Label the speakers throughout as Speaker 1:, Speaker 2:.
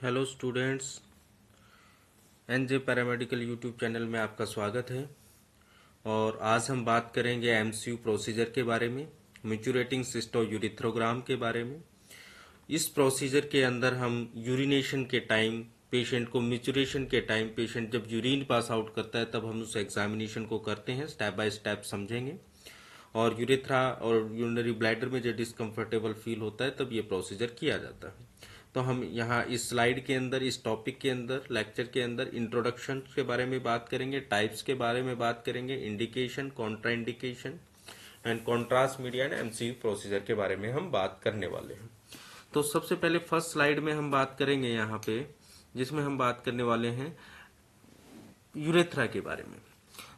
Speaker 1: Hello students, NJ paramedical YouTube channel में आपका स्वागत है। और आज हम बात करेंगे एमसीयू प्रोसीजर के बारे में, मैच्यूरेटिंग सिस्टोयूरिथ्रोग्राम के बारे में। इस प्रोसीजर के अंदर हम यूरिनेशन के टाइम पेशेंट को, मैच्यूरेशन के टाइम पेशेंट जब यूरिन पास आउट करता है तब हम उस एग्जामिनेशन को करते हैं, स्टेप बाय स्टेप समझेंगे। और यूरेथ्रा और यूरिनरी ब्लैडर में जब डिस्कम्फर्टेबल फील होता है तब ये प्रोसीजर किया जाता है। तो हम यहाँ इस स्लाइड के अंदर, इस टॉपिक के अंदर, लेक्चर के अंदर इंट्रोडक्शन के बारे में बात करेंगे, टाइप्स के बारे में बात करेंगे, indication, contraindication and contrast media and MCU procedure के बारे में हम बात करने वाले हैं। तो सबसे पहले फर्स्ट स्लाइड में हम बात करेंगे यहाँ पे, जिसमें हम बात करने वाले हैं यूरेथ्रा के बारे में।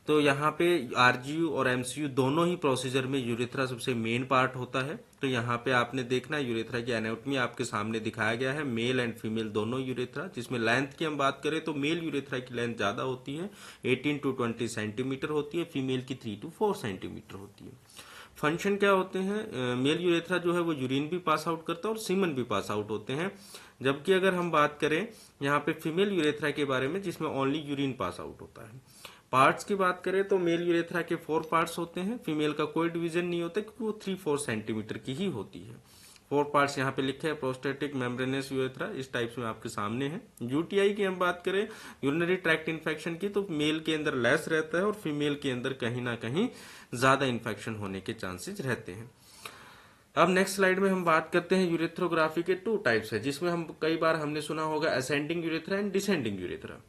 Speaker 1: तो यहाँ पे आरजीयू और एमसीयू दोनों ही प्रोसीजर में यूरेथ्रा सबसे मेन पार्ट होता है। तो यहाँ पे आपने देखना है यूरेथ्रा की एनाटॉमी आपके सामने दिखाया गया है, मेल एंड फीमेल दोनों यूरेथ्रा। जिसमें लेंथ की हम बात करें तो मेल यूरेथ्रा की लेंथ ज्यादा होती है, 18 to 20 सेंटीमीटर होती है, फीमेल की 3 to 4 सेंटीमीटर होती है। फंक्शन क्या होते हैं? मेल यूरेथ्रा जो है वो यूरिन भी पास आउट करता है और सीमन भी पास आउट होते हैं। जबकि अगर हम बात करें यहाँ पे फीमेल यूरेथ्रा के बारे में, जिसमें ओनली यूरिन पास आउट होता है। पार्ट्स की बात करें तो मेल यूरेथ्रा के 4 पार्ट्स होते हैं, फीमेल का कोई डिवीजन नहीं होता क्योंकि वो 3-4 सेंटीमीटर की ही होती है। 4 पार्ट्स यहाँ पे लिखे हैं, प्रोस्टेटिक, मेम्ब्रेनस यूरेथ्रा, इस टाइप्स में आपके सामने है। यूटीआई की हम बात करें, यूरिनरी ट्रैक्ट इन्फेक्शन की, तो मेल के अंदर लेस रहता है और फीमेल के अंदर कहीं ना कहीं ज्यादा इन्फेक्शन होने के चांसेस रहते हैं। अब नेक्स्ट स्लाइड में हम बात करते हैं यूरेथ्रोग्राफी के 2 टाइप्स है, जिसमें हम कई बार हमने सुना होगा ascending urethra and descending urethra.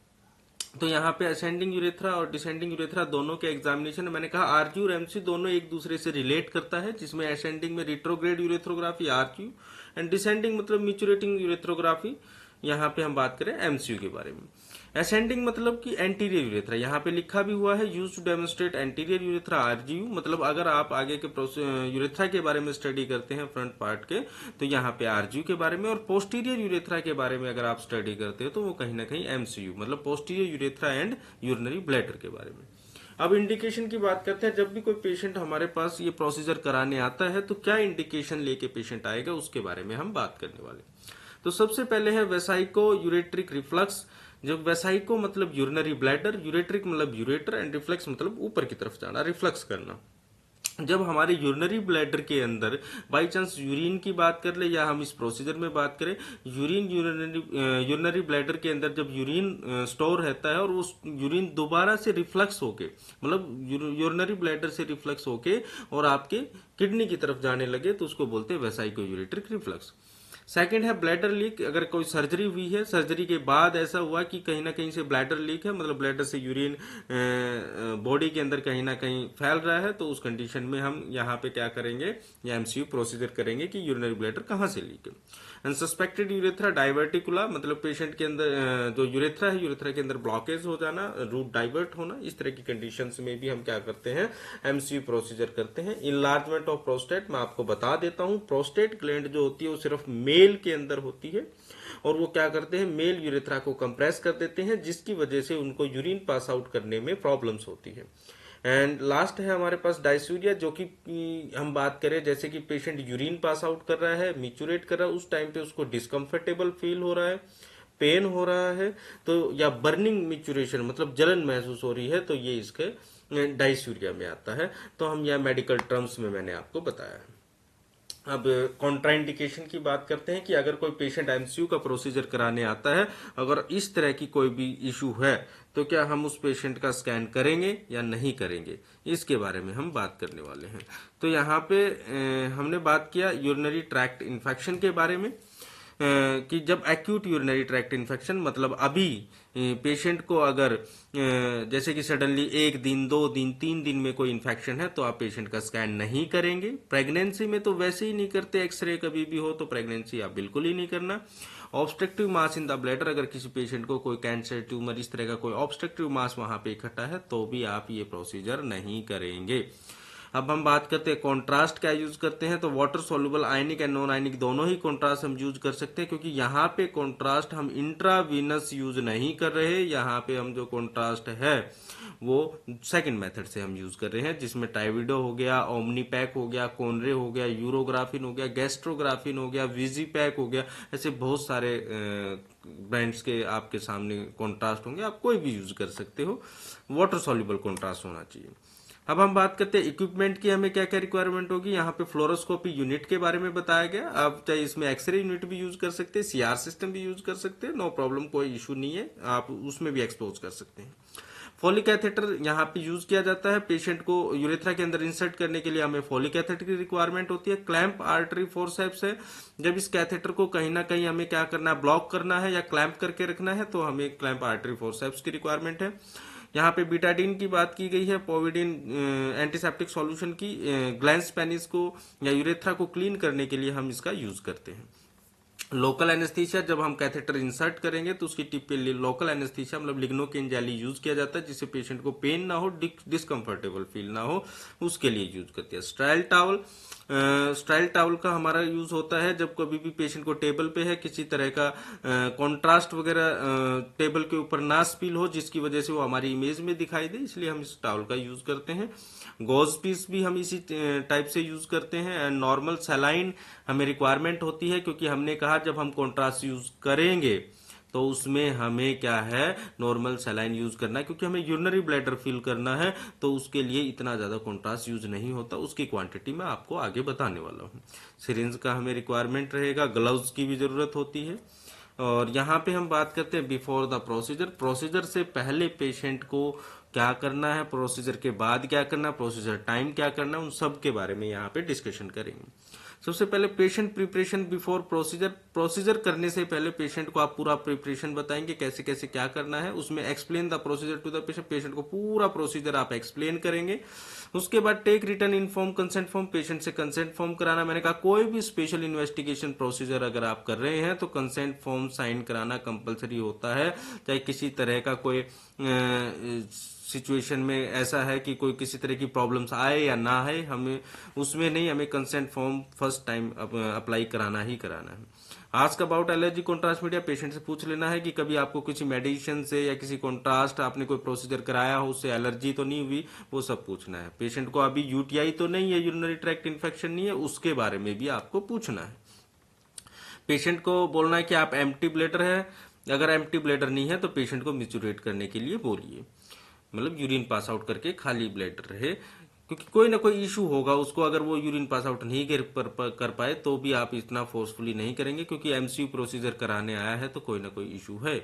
Speaker 1: तो यहाँ पे असेंडिंग यूरेथ्रा और डिसेंडिंग यूरेथ्रा दोनों के एग्जामिनेशन, मैंने कहा आरजीयू और एमसीयू दोनों एक दूसरे से रिलेट करता है, जिसमें असेंडिंग में रिट्रोग्रेड यूरेथ्रोग्राफी आरजीयू एंड डिसेंडिंग मतलब मैच्यूरेटिंग यूरेथ्रोग्राफी, यहाँ पे हम बात करें एमसीयू के बारे में। असेंडिंग मतलब कि एंटीरियर यूरेथ्रा, यहाँ पे लिखा भी हुआ है used to demonstrate anterior urethra RGU, मतलब अगर आप आगे के यूरेथ्रा के बारे में स्टडी करते हैं फ्रंट पार्ट के, तो यहाँ पे आरजीयू के बारे में। और पोस्टीरियर यूरेथ्रा के बारे में अगर आप स्टडी करते हैं तो वो कहीं ना कहीं एमसीयू मतलब posterior urethra and urinary bladder के बारे में। अब इंडिकेशन की बात करते हैं। जब भी कोई पेशेंट हमारे पास ये प्रोसीजर कराने आता है तो क्या इंडिकेशन लेके पेशेंट आएगा, उसके बारे में हम बात करने वाले। तो सबसे पहले है वेसाइको यूरेट्रिक रिफ्लक्स। जब वेसाइको मतलब यूरिनरी ब्लैडर, यूरेट्रिक मतलब यूरेटर एंड रिफ्लेक्स मतलब ऊपर की तरफ जाना, रिफ्लक्स करना। जब हमारे यूरिनरी ब्लैडर के अंदर बाई चांस यूरिन की बात कर ले या हम इस प्रोसीजर में बात करें, यूरिनरी ब्लैडर के अंदर जब यूरिन स्टोर रहता है और वो यूरिन दोबारा से रिफ्लक्स होके, मतलब यूरिनरी ब्लैडर से रिफ्लक्स होके और आपके किडनी की तरफ जाने लगे, तो उसको बोलते हैं वेसाइको यूरेट्रिक रिफ्लक्स। सेकंड है ब्लैडर लीक। अगर कोई सर्जरी हुई है, सर्जरी के बाद ऐसा हुआ कि कहीं ना कहीं से ब्लैडर लीक है, मतलब ब्लैडर से यूरिन बॉडी के अंदर कहीं ना कहीं फैल रहा है, तो उस कंडीशन में हम यहाँ पे क्या करेंगे, या एमसीयू प्रोसीजर करेंगे कि यूरिनरी ब्लैडर कहाँ से लीक है। अनसस्पेक्टेड यूरेथ्रा डाइवर्टिकुला, मतलब पेशेंट के अंदर जो यूरेथ्रा है, यूरेथ्रा के अंदर ब्लॉकेज हो जाना, रूट डाइवर्ट होना, इस तरह की कंडीशंस में भी हम क्या करते हैं, एमसीयू प्रोसीजर करते हैं। इनलार्जमेंट ऑफ प्रोस्टेट, मैं आपको बता देता हूं, प्रोस्टेट ग्लैंड जो होती है वो सिर्फ मेल के अंदर होती है और वो क्या करते हैं, मेल यूरेथ्रा को कंप्रेस कर देते हैं, जिसकी वजह से उनको यूरिन पास आउट करने में प्रॉब्लम्स होती है। एंड लास्ट है हमारे पास डायसूरिया, जो कि हम बात करें जैसे कि पेशेंट यूरिन पास आउट कर रहा है, मिचुरेट कर रहा है, उस टाइम पे उसको डिस्कम्फर्टेबल फील हो रहा है, पेन हो रहा है, तो या बर्निंग मिचुरेशन मतलब जलन महसूस हो रही है, तो ये इसके डायसूरिया में आता है। तो हम यह मेडिकल टर्म्स में मैंने आपको बताया है। अब कॉन्ट्राइंडिकेशन की बात करते हैं कि अगर कोई पेशेंट एमसीयू का प्रोसीजर कराने आता है, अगर इस तरह की कोई भी इशू है, तो क्या हम उस पेशेंट का स्कैन करेंगे या नहीं करेंगे, इसके बारे में हम बात करने वाले हैं। तो यहाँ पे हमने बात किया यूरिनरी ट्रैक्ट इन्फेक्शन के बारे में, कि जब एक्यूट यूरिनरी ट्रैक्ट इन्फेक्शन मतलब अभी पेशेंट को अगर जैसे कि सडनली 1 दिन 2 दिन 3 दिन में कोई इन्फेक्शन है, तो आप पेशेंट का स्कैन नहीं करेंगे। प्रेगनेंसी में तो वैसे ही नहीं करते, एक्सरे कभी भी हो तो प्रेगनेंसी आप बिल्कुल ही नहीं करना। Obstructive mass in the bladder, अगर किसी पेशेंट को कोई कैंसर, ट्यूमर, इस तरह का कोई ऑब्स्ट्रक्टिव मास वहां पे इकट्ठा है, तो भी आप ये प्रोसीजर नहीं करेंगे। अब हम बात करते हैं कॉन्ट्रास्ट क्या यूज करते हैं, तो water soluble ionic and non ionic दोनों ही कॉन्ट्रास्ट हम यूज कर सकते हैं, क्योंकि यहाँ पे कॉन्ट्रास्ट हम इंट्रावीनस यूज नहीं कर रहे। यहाँ पे हम जो कॉन्ट्रास्ट है वो सेकंड मेथड से हम यूज कर रहे हैं, जिसमें टाइविडो हो गया, ओमनीपैक हो गया, कोनरे हो गया, यूरोग्राफिन हो गया, गैस्ट्रोग्राफिन हो गया, विजीपैक हो गया। ऐसे बहुत सारे ब्रांड्स के आपके सामने कॉन्ट्रास्ट होंगे, आप कोई भी यूज कर सकते हो। वाटर सॉल्युबल कॉन्ट्रास्ट होना चाहिए। अब हम बात करते हैं इक्विपमेंट की, हमें क्या क्या रिक्वायरमेंट होगी। यहाँ पे फ्लोरोस्कोपी यूनिट के बारे में बताया गया। आप चाहे इसमें एक्सरे यूनिट भी यूज कर सकते हैं, सीआर सिस्टम भी यूज कर सकते हैं, नो प्रॉब्लम, कोई इशू नहीं है, आप उसमें भी एक्सपोज कर सकते हैं। फोलिक कैथेटर यहाँ पे यूज किया जाता है। पेशेंट को यूरेथ्रा के अंदर इंसर्ट करने के लिए हमें फोलिक कैथेटर की रिक्वायरमेंट होती है। क्लैंप आर्टरी फोर्सेप्स है, जब इस कैथेटर को कहीं ना कहीं हमें क्या करना है, ब्लॉक करना है या क्लैंप करके रखना है, तो हमें क्लैंप आर्टरी फोर्सेप्स की रिक्वायरमेंट है। यहाँ पे बीटाडीन की बात की गई है, पोविडीन एंटीसेप्टिक सॉल्यूशन की। ग्लैंस पेनिस को या यूरेथ्रा को क्लीन करने के लिए हम इसका यूज करते हैं। लोकल एनेस्थीसिया, जब हम कैथेटर इंसर्ट करेंगे तो उसकी टिप पे लोकल एनेस्थीसिया मतलब लिग्नोकेन जेली यूज किया जाता है, जिससे पेशेंट को पेन ना हो, डिस्कंफर्टेबल फील ना हो, उसके लिए यूज करते हैं। स्टाइल टावल, स्टाइल टावल का हमारा यूज होता है जब कभी भी पेशेंट को टेबल पे है, किसी तरह का कॉन्ट्रास्ट वगैरह टेबल के ऊपर ना स्पिल हो, जिसकी वजह से वो हमारी इमेज में दिखाई दे, इसलिए हम इस टावल का यूज करते हैं। गॉज पीस भी हम इसी टाइप से यूज करते हैं। एंड नॉर्मल सलाइन हमें रिक्वायरमेंट होती है, क्योंकि हमने कहा जब हम कॉन्ट्रास्ट यूज करेंगे तो उसमें हमें क्या है, नॉर्मल सलाइन यूज करना है, क्योंकि हमें यूरिनरी ब्लैडर फिल करना है, तो उसके लिए इतना ज्यादा कॉन्ट्रास्ट यूज नहीं होता। उसकी क्वांटिटी मैं आपको आगे बताने वाला हूँ। सिरिंज का हमें रिक्वायरमेंट रहेगा, ग्लव्स की भी जरूरत होती है। और यहाँ पे हम बात करते हैं बिफोर द प्रोसीजर। प्रोसीजर से पहले पेशेंट को क्या करना है, प्रोसीजर के बाद क्या करना है, प्रोसीजर टाइम क्या करना है, उन सब के बारे में यहाँ पे डिस्कशन करेंगे। सबसे पहले patient preparation before procedure. Procedure करने से पहले पेशेंट को आप पूरा प्रिपरेशन बताएंगे, कैसे कैसे क्या करना है। उसमें explain the procedure to the patient, patient को पूरा प्रोसीजर आप एक्सप्लेन करेंगे। उसके बाद take written informed consent form, patient से कंसेंट फॉर्म कराना। मैंने कहा कोई भी स्पेशल इन्वेस्टिगेशन प्रोसीजर अगर आप कर रहे हैं तो कंसेंट फॉर्म साइन कराना कंपलसरी होता है। चाहे किसी तरह का कोई सिचुएशन में ऐसा है कि कोई किसी तरह की प्रॉब्लम्स आए या ना आए, हमें उसमें नहीं, हमें consent form first time apply कराना ही कराना है। Ask about allergy contrast media, patient से पूछ लेना है कि कभी आपको किसी मेडिसिन से या किसी कॉन्ट्रास्ट आपने कोई प्रोसीजर कराया हो, उससे एलर्जी तो नहीं हुई, वो सब पूछना है। पेशेंट को अभी यूटीआई तो नहीं है, यूरिनरी ट्रैक्ट इन्फेक्शन नहीं है, उसके बारे में भी आपको पूछना है। पेशेंट को बोलना है कि आप एम्प्टी ब्लैडर है, अगर एम्प्टी ब्लैडर नहीं है तो पेशेंट को मिचुरेट करने के लिए बोलिए, मतलब यूरिन पास आउट करके खाली ब्लैडर रहे, क्योंकि कोई ना कोई इशू होगा उसको। अगर वो यूरिन पास आउट नहीं कर पाए तो भी आप इतना फोर्सफुली नहीं करेंगे, क्योंकि एमसीयू प्रोसीजर कराने आया है तो कोई ना कोई इशू है।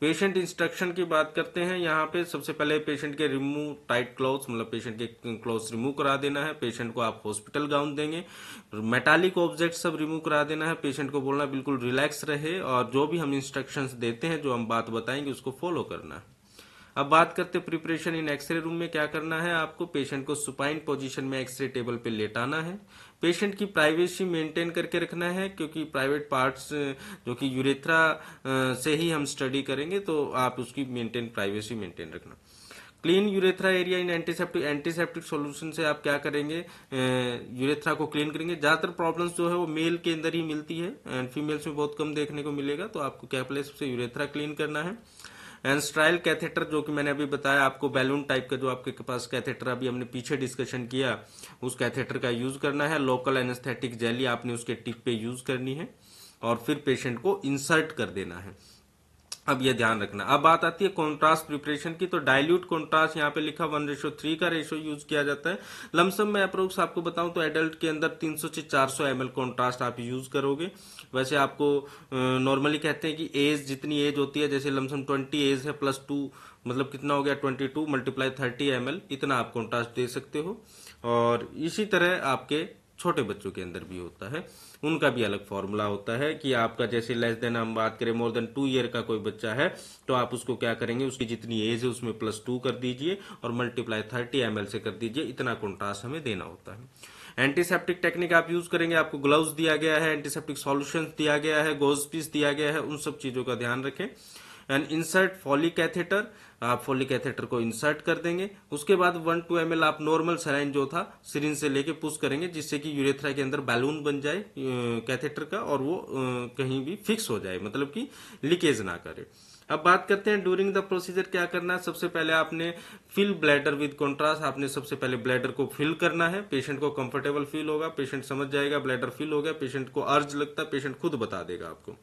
Speaker 1: पेशेंट इंस्ट्रक्शन की बात करते हैं। यहाँ पे सबसे पहले पेशेंट के रिमूव टाइट क्लॉथ्स, मतलब पेशेंट के क्लॉथ्स रिमूव करा देना है। पेशेंट को आप हॉस्पिटल गाउन देंगे। मेटालिक ऑब्जेक्ट सब रिमूव करा देना है। पेशेंट को बोलना बिल्कुल रिलैक्स रहे, और जो भी हम इंस्ट्रक्शंस देते हैं, जो हम बात बताएंगे, उसको फॉलो करना है। अब बात करते हैं प्रिपरेशन इन एक्सरे रूम में क्या करना है। आपको पेशेंट को सुपाइन पोजीशन में एक्सरे टेबल पे लेटाना है। पेशेंट की प्राइवेसी मेंटेन करके रखना है, क्योंकि प्राइवेट पार्ट्स जो कि यूरेथ्रा से ही हम स्टडी करेंगे, तो आप उसकी प्राइवेसी मेंटेन रखना। Clean urethra area in antiseptic solution से आप क्या करेंगे, यूरेथ्रा को क्लीन करेंगे। ज्यादातर प्रॉब्लम्स जो है वो मेल के अंदर ही मिलती है, एंड फीमेल्स में बहुत कम देखने को मिलेगा, तो आपको कैपलेस से यूरेथ्रा क्लीन करना है। एंड स्ट्राइल कैथेटर, जो कि मैंने अभी बताया आपको, बैलून टाइप का जो आपके पास कैथेटर अभी हमने पीछे डिस्कशन किया, उस कैथेटर का यूज करना है। लोकल एनेस्थेटिक जेली आपने उसके टिप पे यूज करनी है, और फिर पेशेंट को इंसर्ट कर देना है। अब यह ध्यान रखना। अब बात आती है कॉन्ट्रास्ट प्रिपरेशन की, तो डाइल्यूट कॉन्ट्रास्ट यहाँ पे लिखा 1:3 का रेशो यूज किया जाता है। लमसम में अप्रोक्स आपको बताऊं तो एडल्ट के अंदर 300 से 400 ml कॉन्ट्रास्ट आप यूज करोगे। वैसे आपको नॉर्मली कहते हैं कि एज, जितनी एज होती है, जैसे लमसम 20 एज है +2, मतलब कितना हो गया 22 × 30 ml, इतना आप कॉन्ट्रास्ट दे सकते हो। और इसी तरह आपके छोटे बच्चों के अंदर भी होता है, उनका भी अलग फॉर्मूला होता है कि आपका जैसे लेस देन, हम बात करें मोर देन 2 ईयर का कोई बच्चा है, तो आप उसको क्या करेंगे, उसकी जितनी एज है उसमें +2 कर दीजिए और मल्टीप्लाई 30 ml से कर दीजिए, इतना कॉन्ट्रास्ट हमें देना होता है। एंटीसेप्टिक टेक्निक आप यूज करेंगे, आपको ग्लव्स दिया गया है, एंटीसेप्टिक सॉल्यूशन दिया गया है, गोज पीस दिया गया है, उन सब चीजों का ध्यान रखें। एंड इंसर्ट फॉलिक कैथेटर, आप फॉलिक कैथेटर को इंसर्ट कर देंगे। उसके बाद 1-2 ml आप नॉर्मल सलाइन जो था सिरिंज से लेके पुश करेंगे, जिससे कि यूरेथ्रा के अंदर बैलून बन जाए कैथेटर का, और वो कहीं भी फिक्स हो जाए, मतलब कि लीकेज ना करे। अब बात करते हैं ड्यूरिंग द प्रोसीजर क्या करना है। सबसे पहले आपने फिल ब्लैडर विद कॉन्ट्रास्ट, आपने सबसे पहले ब्लैडर को फिल करना है। पेशेंट को कंफर्टेबल फील होगा, पेशेंट समझ जाएगा ब्लैडर फिल हो गया, पेशेंट को अर्ज लगता है, पेशेंट खुद बता देगा आपको।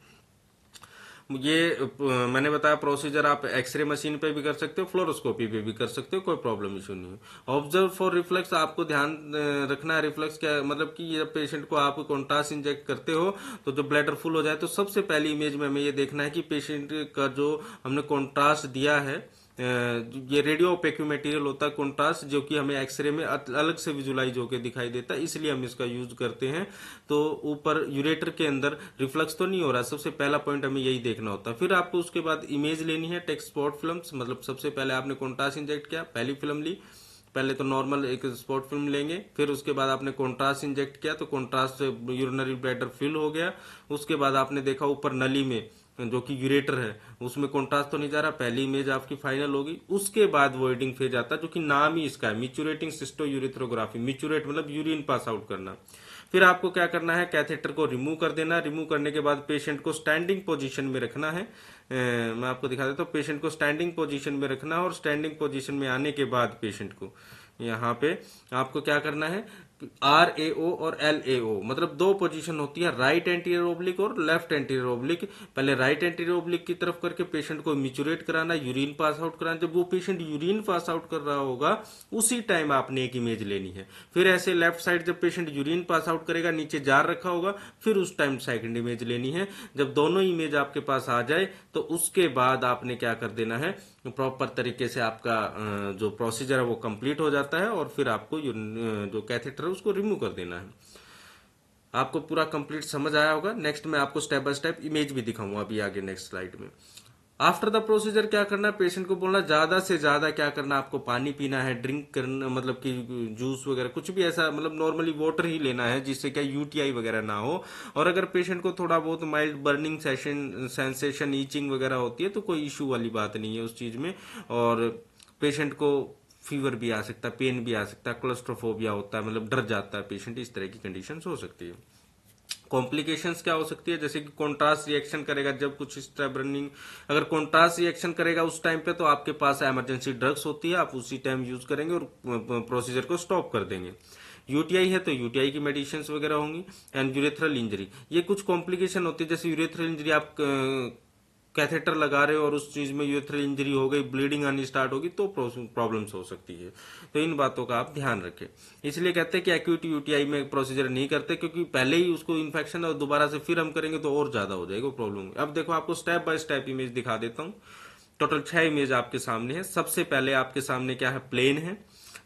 Speaker 1: मैंने बताया प्रोसीजर आप एक्सरे मशीन पे भी कर सकते हो, फ्लोरोस्कोपी पे भी कर सकते हो, कोई प्रॉब्लम इशू नहीं है। ऑब्जर्व फॉर रिफ्लेक्स, आपको ध्यान रखना है रिफ्लेक्स क्या मतलब कि जब पेशेंट को आप कॉन्ट्रास्ट इंजेक्ट करते हो तो जब ब्लैडर फुल हो जाए तो सबसे पहली इमेज में हमें ये देखना है कि पेशेंट का जो हमने कॉन्ट्रास्ट दिया है, ये रेडियो ओपेक मटेरियल होता है कॉन्ट्रास्ट, जो कि हमें एक्सरे में अलग से विजुलाइज होकर दिखाई देता है, इसलिए हम इसका यूज करते हैं। तो ऊपर यूरेटर के अंदर रिफ्लक्स तो नहीं हो रहा, सबसे पहला पॉइंट हमें यही देखना होता है। फिर आपको उसके बाद इमेज लेनी है टेक्स्ट स्पॉट फिल्म्स, मतलब सबसे पहले आपने कॉन्ट्रास्ट इंजेक्ट किया, पहली फिल्म ली, पहले तो नॉर्मल एक स्पॉट फिल्म लेंगे, फिर उसके बाद आपने कॉन्ट्रास्ट इंजेक्ट किया तो कॉन्ट्रास्ट से यूरिनरी ब्लैडर फिल हो गया। उसके बाद आपने देखा ऊपर नली में जो कि यूरेटर है उसमें कॉन्ट्रास्ट तो नहीं जा रहा, पहली इमेज आपकी फाइनल होगी। उसके बाद वॉइडिंग फेज आता है जो कि नाम ही इसका है, मिचुरेटिंग सिस्टो यूरिथ्रोग्राफी। मिचुरेट मतलब यूरिन पास आउट करना। फिर आपको क्या करना है, कैथेटर को रिमूव कर देना। रिमूव करने के बाद पेशेंट को स्टैंडिंग पोजीशन में रखना है। मैं आपको दिखा देता हूँ, पेशेंट को स्टैंडिंग पोजीशन में रखना है और स्टैंडिंग पोजीशन में आने के बाद पेशेंट को यहाँ पे आपको क्या करना है, RAO और LAO मतलब दो पोजीशन होती है, राइट एंटीरियर ओब्लिक और लेफ्ट एंटीरियर ओब्लिक। पहले राइट एंटीरियर ओब्लिक की तरफ करके पेशेंट को मिचुरेट कराना, यूरिन पास आउट कराना। जब वो पेशेंट यूरिन पास आउट कर रहा होगा उसी टाइम आपने एक इमेज लेनी है। फिर ऐसे लेफ्ट साइड जब पेशेंट यूरिन पास आउट करेगा, नीचे जार रखा होगा, फिर उस टाइम सेकंड इमेज लेनी है। जब दोनों इमेज आपके पास आ जाए तो उसके बाद आपने क्या कर देना है, प्रॉपर तरीके से आपका जो प्रोसीजर है वो कंप्लीट हो जाता है और फिर आपको जो कैथेटर है उसको रिमूव कर देना है। आपको पूरा कंप्लीट समझ आया होगा। नेक्स्ट मैं आपको स्टेप बाय स्टेप इमेज भी दिखाऊंगा अभी आगे नेक्स्ट स्लाइड में। आफ्टर द प्रोसीजर क्या करना है, पेशेंट को बोलना ज्यादा से ज्यादा क्या करना, आपको पानी पीना है, ड्रिंक करना मतलब कि जूस वगैरह कुछ भी ऐसा, मतलब नॉर्मली वाटर ही लेना है जिससे क्या यूटीआई वगैरह ना हो। और अगर पेशेंट को थोड़ा बहुत माइल्ड बर्निंग सेंसेशन ईचिंग वगैरह होती है तो कोई इशू वाली बात नहीं है उस चीज में। और पेशेंट को फीवर भी आ सकता है, पेन भी आ सकता है, क्लोस्ट्रोफोबिया होता है, मतलब डर जाता है पेशेंट, इस तरह की कंडीशन हो सकती है। कॉम्प्लिकेशंस क्या हो सकती है, जैसे कि कॉन्ट्रास्ट रिएक्शन करेगा जब कुछ इस तरह बर्निंग, अगर कॉन्ट्रास्ट रिएक्शन करेगा उस टाइम पे तो आपके पास इमरजेंसी ड्रग्स होती है, आप उसी टाइम यूज करेंगे और प्रोसीजर को स्टॉप कर देंगे। यूटीआई है तो यूटीआई की मेडिसिन वगैरह होंगी। एंड यूरेथ्रल इंजरी, ये कुछ कॉम्प्लिकेशन होती है, जैसे यूरेथ्रल इंजरी आप कैथेटर लगा रहे हो और उस चीज में यूरेथ्रल इंजरी हो गई, ब्लीडिंग आनी स्टार्ट होगी तो प्रॉब्लम्स हो सकती है। तो इन बातों का आप ध्यान रखें। इसलिए कहते हैं कि एक्यूट यूटीआई में प्रोसीजर नहीं करते, क्योंकि पहले ही उसको इन्फेक्शन है और दोबारा से फिर हम करेंगे तो और ज्यादा हो जाएगा प्रॉब्लम। अब देखो आपको स्टेप बाय स्टेप इमेज दिखा देता हूँ। टोटल 6 इमेज आपके सामने है। सबसे पहले आपके सामने क्या है, प्लेन है।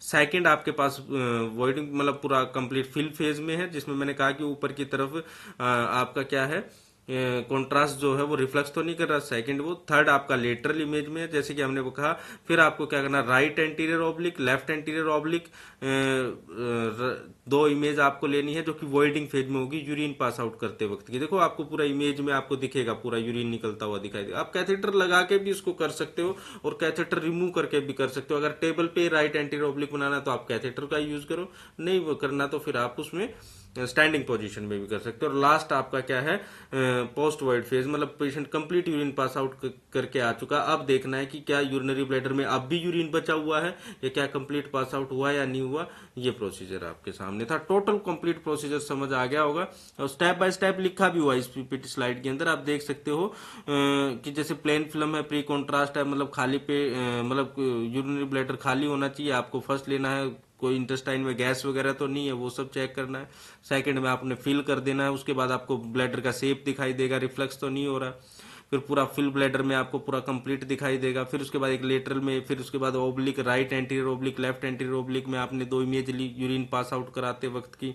Speaker 1: सेकंड आपके पास वॉइडिंग मतलब पूरा कंप्लीट फिल फेज में है, जिसमें मैंने कहा कि ऊपर की तरफ आपका क्या है, कॉन्ट्रास्ट जो है वो रिफ्लेक्स तो नहीं कर रहा, सेकंड वो। थर्ड आपका लेटरल इमेज में है जैसे कि हमने वो कहा। फिर आपको क्या करना, right anterior oblique, left anterior oblique, दो इमेज आपको लेनी है जो कि वॉइडिंग फेज में होगी यूरिन पास आउट करते वक्त की। देखो आपको पूरा इमेज में आपको दिखेगा, पूरा यूरिन निकलता हुआ दिखाई देगा। आप कैथेटर लगा के भी इसको कर सकते हो और कैथेटर रिमूव करके भी कर सकते हो। अगर टेबल पे राइट एंटीरियर ऑब्लिक बनाना तो आप कैथेटर का यूज करो, नहीं वो करना तो फिर आप उसमें स्टैंडिंग पोजीशन में भी कर सकते हो। और लास्ट आपका क्या है, पोस्ट वॉइड फेज, मतलब patient complete urine pass out करके आ चुका। अब देखना है कि क्या यूरिनरी ब्लैडर में अब भी यूरिन बचा हुआ है या क्या कंप्लीट पास आउट हुआ या नहीं हुआ। ये प्रोसीजर आपके सामने था। टोटल कंप्लीट प्रोसीजर समझ आ गया होगा और स्टेप बाय स्टेप लिखा भी हुआ इस पीपीटी स्लाइड के अंदर। आप देख सकते हो कि जैसे प्लेन फिल्म है, प्री कॉन्ट्रास्ट है, मतलब खाली पे मतलब यूरिनरी ब्लैडर खाली होना चाहिए। आपको फर्स्ट लेना है कोई इंटेस्टाइन में गैस वगैरह तो नहीं है, वो सब चेक करना है। सेकंड में आपने फिल कर देना है, उसके बाद आपको ब्लैडर का शेप दिखाई देगा, रिफ्लेक्स तो नहीं हो रहा। फिर पूरा फिल ब्लैडर में आपको पूरा कंप्लीट दिखाई देगा। फिर उसके बाद एक लेटरल में, फिर उसके बाद oblique, right anterior oblique, left anterior oblique में आपने दो इमेज ली यूरिन पास आउट कराते वक्त की।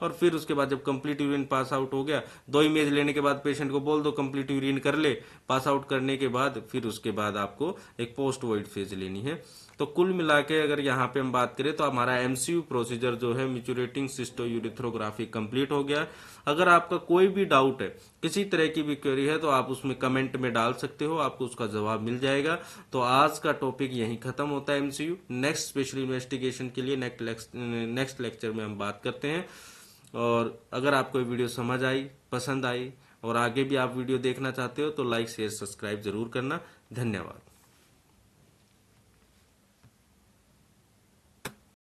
Speaker 1: और फिर उसके बाद जब कंप्लीट यूरिन पास आउट हो गया, दो इमेज लेने के बाद पेशेंट को बोल दो कंप्लीट यूरिन कर ले। पास आउट करने के बाद फिर उसके बाद आपको एक पोस्ट वॉइड फेज लेनी है। तो कुल मिला के अगर यहाँ पे हम बात करें तो हमारा एमसीयू प्रोसीजर जो है मिचुरेटिंग सिस्टो यूरिथ्रोग्राफी कंप्लीट हो गया। अगर आपका कोई भी डाउट है, किसी तरह की भी क्वेरी है तो आप उसमें कमेंट में डाल सकते हो, आपको उसका जवाब मिल जाएगा। तो आज का टॉपिक यहीं खत्म होता है एमसीयू। नेक्स्ट स्पेशल इन्वेस्टिगेशन के लिए नेक्स्ट लेक्चर में हम बात करते हैं। और अगर आपको ये वीडियो समझ आई, पसंद आई और आगे भी आप वीडियो देखना चाहते हो तो लाइक शेयर सब्सक्राइब जरूर करना। धन्यवाद।